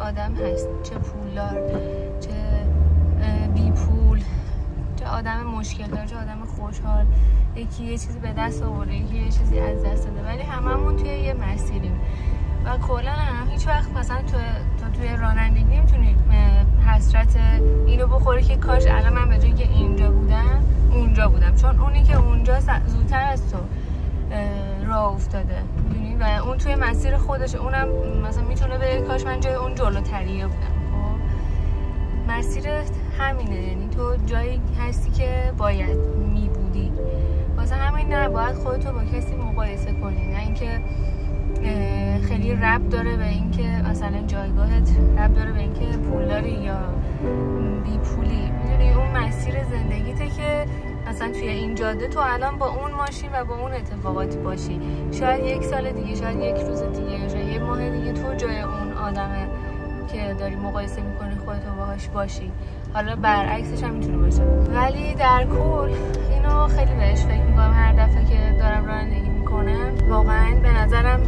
آدم هست، چه پولدار، چه بی پول، چه آدم مشکل دار، چه آدم خوشحال. یکی یه چیزی به دست آورده، یکی یه چیزی از دست داده، ولی هممون توی یه مسیریم و کلا هم هیچ وقت مثلا توی رانندگی نمیتونی حسرت اینو بخوری که کاش الان من به جایی که اینجا بودم اونجا بودم، چون اونی که اونجا زودتر از تو راه افتاده میدونی و اون توی مسیر خودشه، اونم مثلا میتونه بگه کاش من جای اون جلوتریه بودم. خب مسیرت همینه، یعنی تو جایی هستی که باید میبودی، واسه همین نه باید خودتو با کسی مقایسه کنی، نه اینکه خیلی ربط داره به اینکه مثلا جایگاهت ربط داره به اینکه پولداری یا بی پولی. میدونی اون مسیر زندگیته که مثلا توی این جاده تو الان با اون ماشین و با اون اتفاقاتی باشی، شاید یک سال دیگه، شاید یک روز دیگه، شاید یه ماه دیگه تو جای اون آدمه که داری مقایسه میکنی خودتو باهاش باشی. حالا برعکسش هم میتونه باشه، ولی در کل اینو خیلی بهش فکر میکنم هر دفعه که دارم رانندگی میکنم. واقعا به نظرم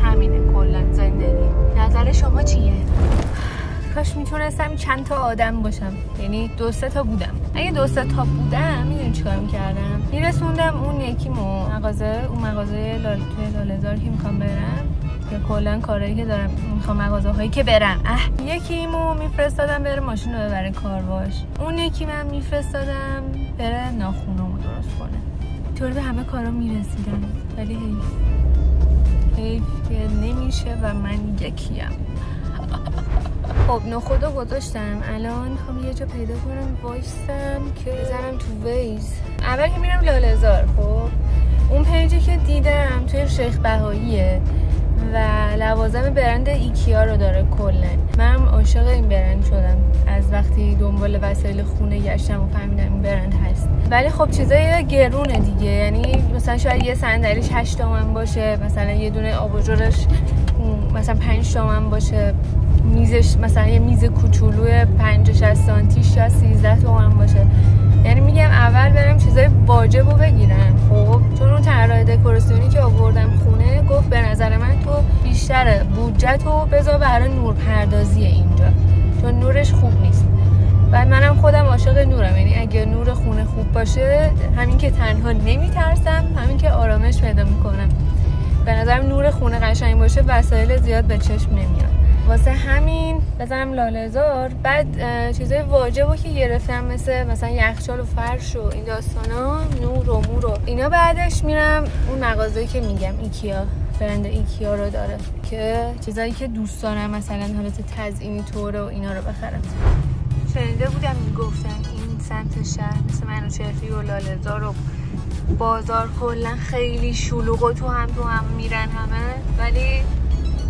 همینه کلا زندگی. نظر شما چیه؟ کاش میتونستم چند تا آدم باشم، یعنی 2-3 تا بودم. اگه 2-3 تا بودم میدونی چیکار میکردم؟ میرسوندم اون یکی مغازه، اون مغازه توی لاله‌زار که میخوام برم، یا کلا کارهایی که دارم میخوام مغازه هایی که برم، یکیمو میفرستادم بره ماشین رو ببره کارواش، اون یکی من میفرستادم بره ناخونامو درست کنه. طوری به همه کارا میرسیدم، ولی حیف که نمیشه و من یکیم. خب نخودو گذاشتم، الان میخوام یه جا پیدا کنم وایستم که بزنم تو ویز. اول که میرم لاله‌زار، خب اون پیجی که دیدم توی شیخ بهاییه و لوازم برند ایکیا رو داره کلا. منم عاشق این برند شدم از وقتی دنبال وسایل خونه گشتم و فهمیدم این برند هست. ولی خب چیزای گرونه دیگه، یعنی مثلا شاید یه صندلیش 8 تومن باشه، مثلا یه دونه آباژورش مثلا 5 تومن باشه، میزش مثلا یه میز کوچولوی 50-60 سانتیش شاید 13 تومن باشه. یعنی میگم اول برم چیزای واجبو بگیرم، خب چون اون طراح دکوراسیونی که آوردم خونه گفت به نظر من تو بیشتر بودجه‌تو بذار برای نور پردازی اینجا، چون نورش خوب نیست. و منم خودم عاشق نورم، یعنی اگه نور خونه خوب باشه همین که تنها نمیترسم، همین که آرامش پیدا میکنم. به نظرم نور خونه قشنگ باشه وسایل زیاد به چشم نمیاد، واسه همین بزنم لاله‌زار. بعد چیزای واجبو که گرفتم مثلا یخچال و فرش و این داستانا، نور و مور و اینا، بعدش میرم اون مغازه‌ای که میگم ایکیا، برند ایکیا رو داره که چیزایی که دوست دارم مثلا حالت تزیینی طور و اینا رو بخرم. شنیده بودم میگفتن این سمت شهر مثل منوچهری و لاله‌زار و بازار کلا خیلی شلوغ و تو هم میرن همه، ولی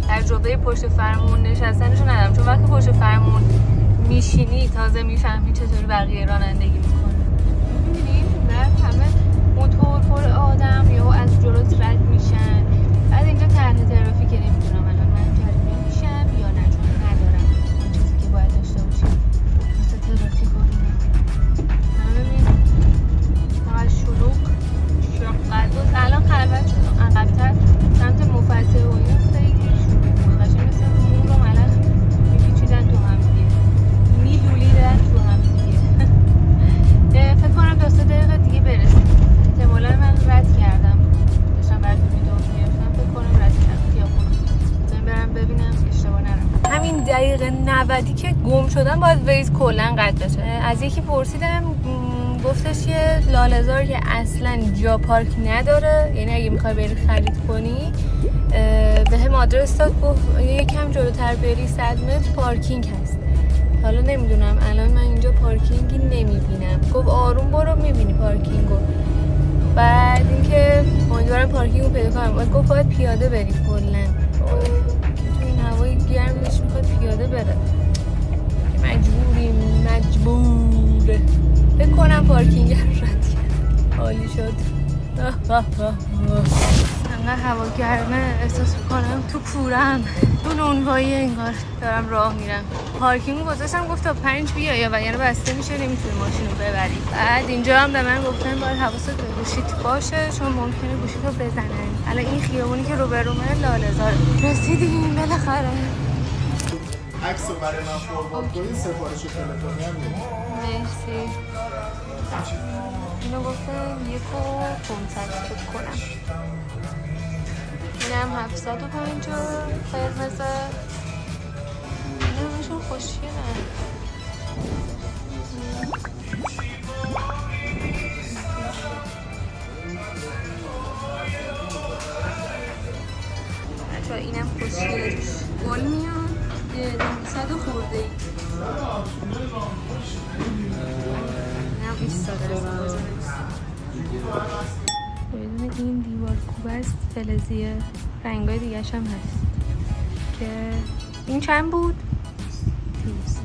تجربه پشت فرمون نشستنشو ندارم، چون وقتی پشت فرمون میشینی تازه میفهمی چطوری بقیه رانندگی میکنه. میبینی بعد همه موتور پر آدم یا از جلوت رد میشن، بعد اینجا طرح ترافیک نمیدونم الان من جریمه میشم یا نه، چون ندارم اون چیزی که باید داشته باشم مثل ترافیک و اینا. همه میبینی فقط شلوغ شقت و الان خلوت شدم. عقب‌تر سمت مفتح و اینا خیلی فکر کنم 2-3 دقیقه دیگه برسیم. احتمالا من رد کردم، داشتم براتون ویدیو می‌گرفتم، فکر کنم رد کردم خیابون. بذاریم برم ببینم اشتباه نرم. همین دقیقه 90 که گم شدم باید ویز کلا قطع بشه. از یکی پرسیدم گفتش که لاله‌زار که اصلا جا پارک نداره، یعنی اگه میخوای بری خرید کنی به هم آدرس داد، گفت یکم جلوتر بری 100 متر پارکینگ هست. حالا نمیدونم الان من اینجا پارکینگی نمیبینم، گفت آروم برو میبینی پارکینگو. بعد اینکه امیدوارم پارکینگو پیدا کنم. گفت باید پیاده بری کلا که تو این هوای گرمش میخواد پیاده بره، مجبوره. فکر کنم پارکینگ رو رد کرد. عالی شد. انقدر هوا گرمه احساس میکنم تو کورم، تو نونوایی انگار دارم راه میرم. پارکینگ گذاشتم گفت تا 5 بیا، یا وگرنه بسته میشه نمیتونی ماشین رو ببری. بعد اینجا هم به من گفتن باید حواست به گوشیت باشه، چون ممکنه گوشیت رو بزنن. الان این خیابونی که روبرومه لاله‌زار. رسیدیم بالاخره. عکس رو برای من فوروارد کنید سفارش تلفنی هم میدید. مرسی. اینو گفتم 1,500 فکر کنم. اینم 750 قرمزه. اینم همشون خوشگله. بچه اینم خوشگله توش گل میاد. 900 خورده ای. اینم ایستاده رسه بدون این دیوار کوبه است فلزیه. رنگای دیگه‌ش هم هست که این چند بود؟ 200.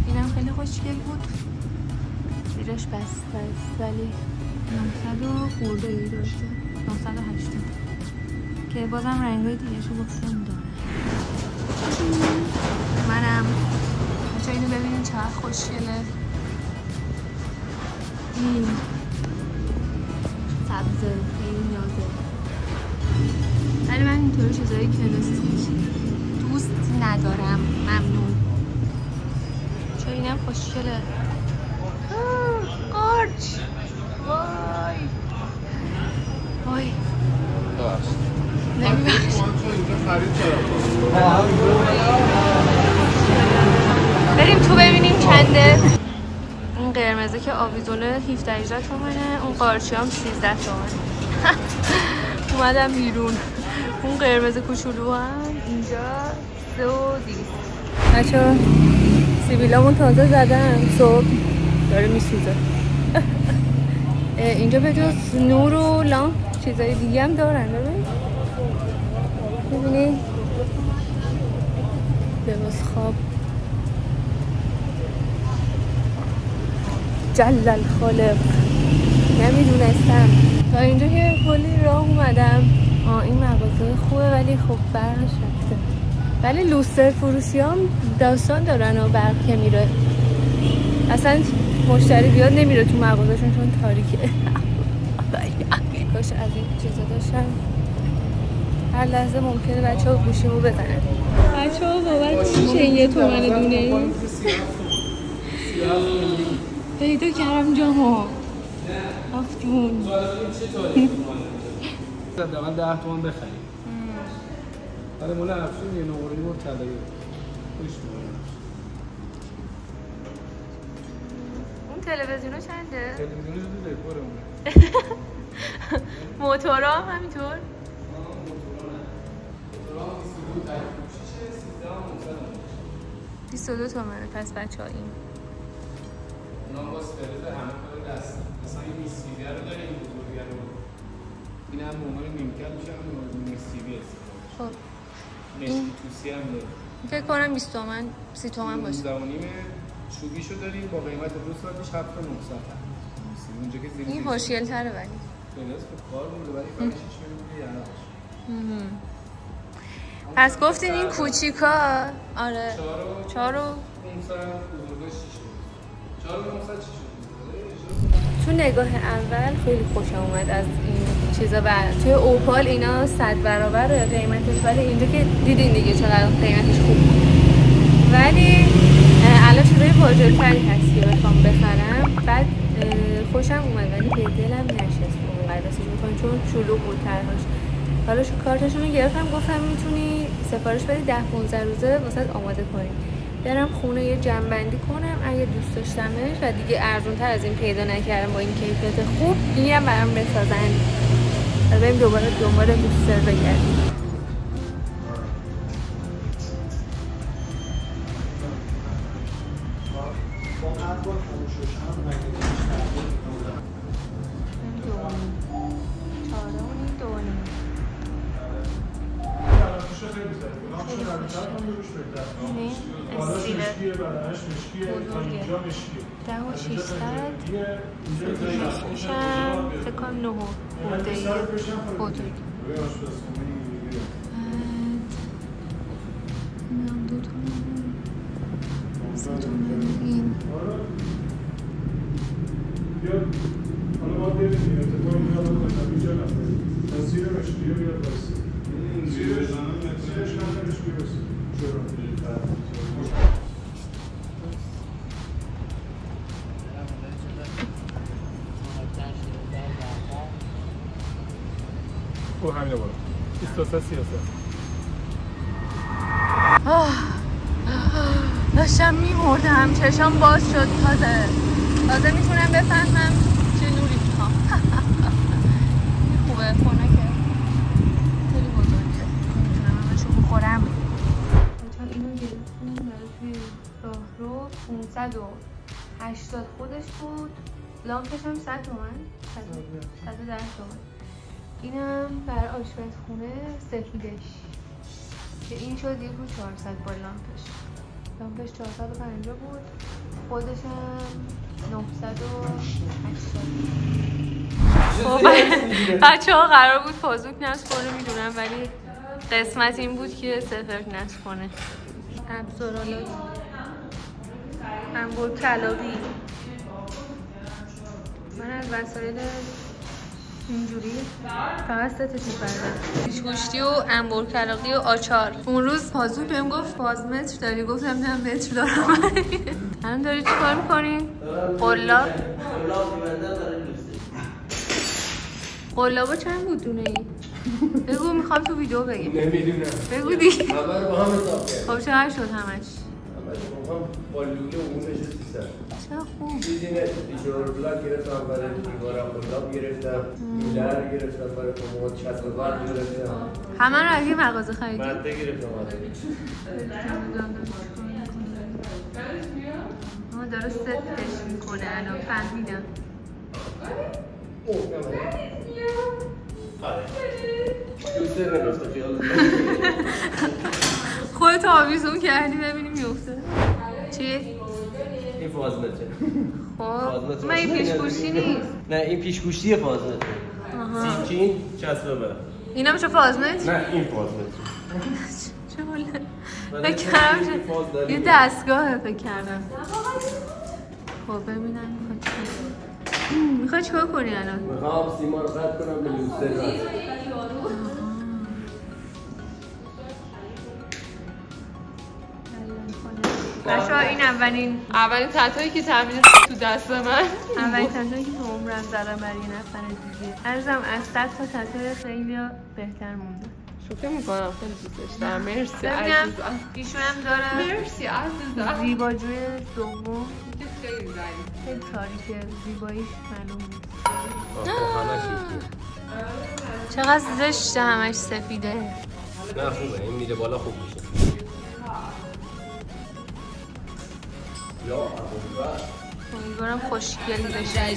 اینم خیلی خوشگل بود. زیرش بسته است ولی 900 خورده ای داشته. 980 که بازم رنگای دیگه‌شو گفتم داره. منم بچه اینو ببینیم چقدر خوشگله. این سبزه خیلی نیازه ولی من اینطور چیزایی کلاسیک دوست ندارم. ممنون. چون اینم خوشگله. قارچ وای وای نمیبخش. بریم تو ببینیم چنده. اون قرمزه که آویزونه 17-18 تومنه. اون قارچی هم 13 تومنه. اومدم بیرون. اون قرمز کوچولو هم اینجا 200. بچه سیبیلامون تازه زدن. صبح داره میسوزه. اینجا به جز نور و لامپ چیزای دیگه هم دارن. ببینید لباس خواب جل الخالق. نمیدونستم تا اینجا که کلی راه اومدم. این مغازه خوبه ولی خب برقش رفته. ولی لوستر فروشی هم داستان دارن و برق که میره اصلا مشتری بیاد نمیره تو مغازهشون چون تاریکه. کاش از این چیزا داشتم. هر لحظه ممکنه بچه ها گوشیمو بزنن. بچه ها بابت چیشه این 1 تومن دونه ای؟ پیدا کردم جامو آفتون. دقیقا 10 تومن بخریم. برای مولا افشون یه نوری بود طلایی خوش می‌کنه. اون تلویزیونو چنده؟ تلویزیونش دو دکوره اونه. موتورا هم همینطور؟ موتورا هم 22 تا شیشه 13 هم 22 تومنه. پس بچه ها این اونا باز فلز همه کار دست. مثلا این میسیویه رو داریم بزرگه رو. این هم مومن نیمکت میشه هم میسیویه استفاده. خب مشکی توسی هم داریم. فکر کنم 20 تومن 30 تومن باشه. 19.5 چوبیشو داریم با قیمت 2 ساعتش 7900 اونجا که زیر این خوشگل تره ولی خیلی از کار مونده ولی فقط 6 میلیون یه پس گفتین این کوچیکا آره 4 و 500 بزرگا 6 4 و 500 تو نگاه اول خیلی خوشم اومد از این چیزا. بعد توی اوپال اینا 100 برابر قیمتش ولی اینجا که دیدین دیگه چقدر قیمتش خوب بود. ولی الان چیزای واجب‌تری هست که بخوام بخرم. بعد خوشم اومد ولی به دلم نشست اونقدر استفاده می‌کنم چون شلوغ بود طرحش. حالا کارتشون رو گرفتم گفتم میتونی سفارش بدی 10-15 روزه واسه آماده کنی. برم خونه یه جمع‌بندی کنم اگه دوست داشتمش و دیگه ارزون‌تر از این پیدا نکردم با این کیفیت خوب اینم برام بسازن و بریم دوباره دنبال لوستر بگردیم. بزرگه 10,600 میشن فکر کنم 9 خورده ای بزرگ. اینم 2 تومن 3 تومن. این حالا باید ببینیم اتفاقی میاد کنم اینجا نفر زیر مشکیه بیاد بسید زیرش نفرش بیرسید چرا؟ تو همین برو 23 33 داشتم میمردم، چشام باز شد. تازه میتونم بفهمم چه نوری میخوام. این خوبه، خنکه، خیلی بزرگه، میتونم همشو بخورم. چون اینو گرفتیم توی راهرو 580 خودش بود، لامپش هم 100 تومن، 110 تومن. اینم برای آشپزخونه سفیدش که این شد 1 رو 400 با لامپش 450 بود، خودش هم 980. خب بچه ها قرار بود پازوک نصب کنه میدونم، ولی قسمت این بود که سفرک نصب کنه. ابزارالات انبر کلاقی، من از وسایل اینجوری فقط 3 تا چیز بردم، پیشگوشتی و انبر کلاقی و آچار. اون روز پازو بهم گفت باز متر داری، گفتم نه متر دارم. الان داری چی کار میکنی؟ قلابا چند بود دونه ای؟ بگو، میخوام تو ویدیو بگیم. نمیدونم. بگو دیگه. همه رو با هم حساب کرد. خب چقدر شد همش؟ با لوله اون نشستی سر. چه خوب. چیزی نه، دیجوربلاک گرفتم برای دیوارم، قلاب گرفتم، لوله رو گرفتم برای کمد، چسب برق گرفتم. همه رو از یه مغازه خریدی؟ ماده گرفتم. ما داره ستش میکنه الان فهمیدم. دوست نگفته خیال. خودت آویزون کردی ببینیم میفته. چی؟ این فازمته. خب من این پیشگوشتی نیست. نه این پیشگوشتی فازمته. سیکین چسبه بر. اینا میشه فازمت؟ نه این فازمته. چه حاله؟ فکر کردم یه دستگاهه، فکر کردم. خب ببینم میخوای چیکار کنی الان؟ میخوام سیما رو قطع کنم به لوستر رد. بچه‌ها این اولین تتایی که تعمیر تو دست من، اولین تتایی که تو عمرم زدم برای یه نفر دیگه. عرضم از 100 تا تتای خیلی بهتر مونده. شوخی میکنم، خیلی دوستش دارم. مرسی عزیزم. عزیزم. ایشون هم داره مرسی عزیزم. زیباجوی دوم، خیلی ظریف. خیلی تاریکه، زیباییش معلوم نیست. چقدر زشته همش سفیده. نه خوبه، این میره بالا خوب میشه. امیدوارم خوشگل بشه.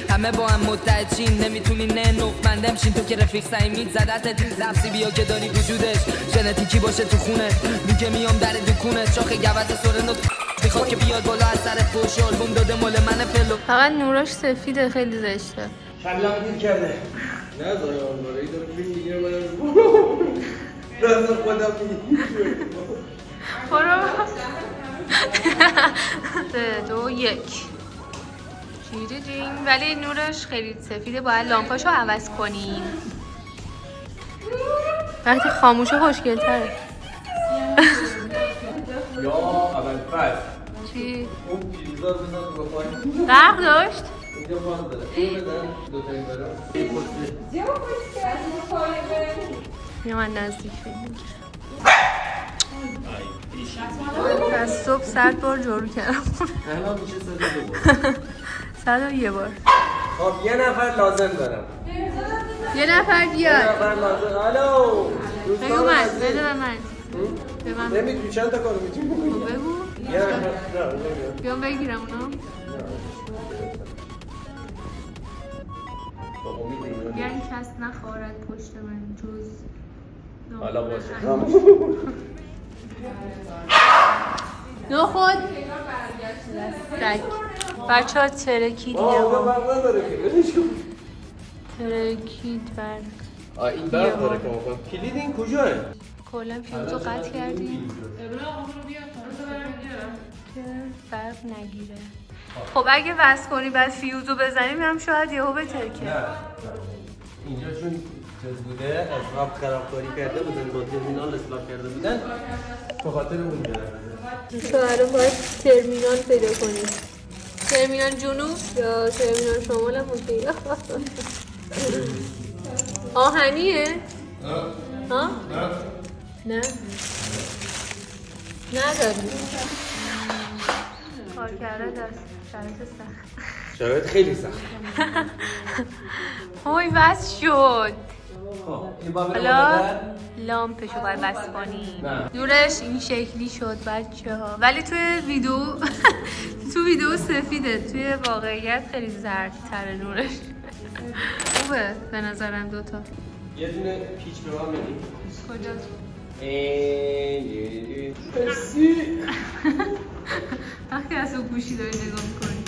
همه با هم متحدشیم، نمیتونی نه نقمنده شین. تو که رفیق صمیمی زدتت لفظی بیا که داری وجودش ژنتیکی باشه تو خونه. میگه میام در دکونه شاخ گوزه سرنو میخواد که بیاد بالا از سر فوش آلبوم داده مال من فلو. فقط نوراش سفیده، خیلی زشته. کلم گیر کرده. نه زایان داره، این داره فیلم میگیره باید خودم میگیره. برو 3 2 1 چیریدیم. ولی نورش خیلی سفیده، باید لامپاشو عوض کنیم. وقتی خاموشه خوشگل تره. یا اول فرد چی؟ اون پیزا بزن رو پایین. غرق داشت؟ اینجا باز داره. این بزن دوتایی برم. این پرسه. یا من نزدیک بگیم. از صبح 100 بار جارو کردم. الان میشه 101 بار. خب یه نفر لازم دارم. یه نفر بیاد. یه نفر لازم. الو. بگو من، بده به من. به من. نمیتونی چند تا کارو میتونی بکنی؟ بگو. یه نفر نه. بیام بگیرم اونا. یعنی کس نخوارد پشت من جز حالا باشه. نو خود سگ. بچه ها ترکید ترکید برق. این برق داره که مکنم. کلید این کجاه؟ کلا فیوزو قطع کردیم که برق نگیره. خب اگه وصل کنی بعد فیوزو بزنیم هم شاید یهو بترکه. نه اینجا چون چیز بوده از آب خرابکاری کرده بودن، با ترمینال اصلاح کرده بودن، به خاطر اون جنبه. تو الان باید ترمینال پیدا کنیم. ترمینال جنوب یا ترمینال شمال هم اوکی. آهنیه؟ ها؟ نه نداری کار کرده در شرایط سخت شرایط خیلی سخت اوی بس شد این بابه حالا لامپشو باید بس کنیم نورش این شکلی شد بچه ها ولی توی ویدیو سفیده توی واقعیت خیلی زرد تره نورش خوبه به نظرم دوتا یه دونه پیچ به ما میدیم کجاست؟ مرسی وقتی از اون گوشی داری نگاه میکنی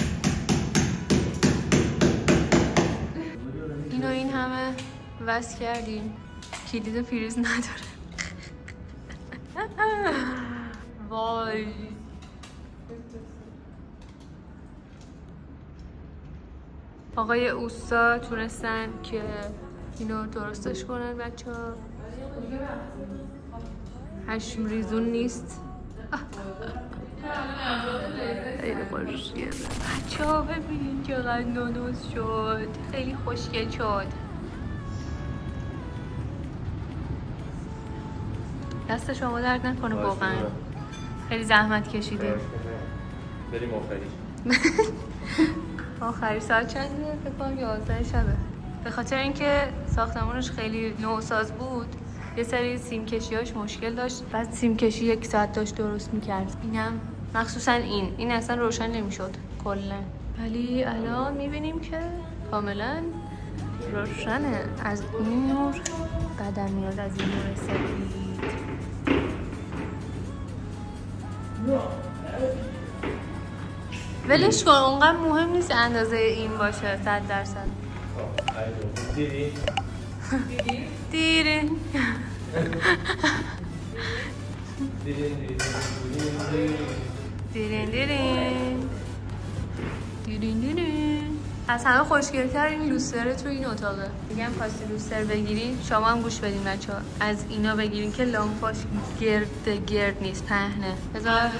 اینو این همه وصل کردیم کلید پریز نداره وای آقای اوستا تونستن که اینو درستش کنن بچه ها هشم ریزون نیست خیلی خوشگله بچه ها ببینین چقدر نانوز شد خیلی خوشگل شد دست شما درد نکنه واقعا خیلی زحمت کشیدیم بریم آخری ساعت چنده؟ فکر کنم 11 شبه به خاطر اینکه ساختمانش خیلی نوساز بود یه سری سیمکشیاش مشکل داشت بعد سیمکشی 1 ساعت داشت درست میکرد اینم مخصوصا این اصلا روشن نمیشد کلا ولی الان میبینیم که کاملا روشنه از این نور بدن میاد از این نور سفید ولش کن اونقدر مهم نیست اندازه این باشه 100% دیدی؟ دیرین از همه خوشگل‌تر این لوستره تو این اتاقه میگم خواستی لوستر بگیرین شما هم گوش بدین بچه‌ها از اینا بگیرین که لامپاش گرد نیست پهنه بذار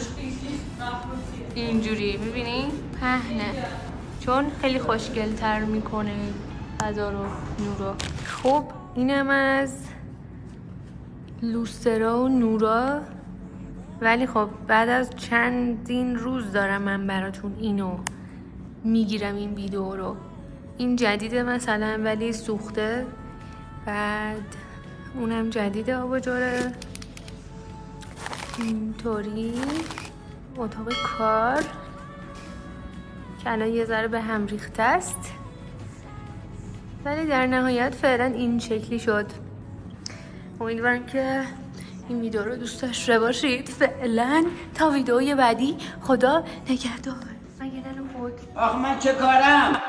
اینجوری میبینین پهنه چون خیلی خوشگل‌تر میکنه فضا رو نورا خب اینم از لوسترا و نورا ولی خب بعد از چندین روز دارم من براتون اینو میگیرم این ویدیو رو این جدیده مثلا ولی سوخته بعد اونم جدیده آباجوره اینطوری اتاق کار که الان یه ذره به هم ریخته است ولی در نهایت فعلا این شکلی شد امیدوارم که این ویدیو رو دوست داشته باشید فعلا تا ویدیوی بعدی خدا نگهدار آخ من چه کارم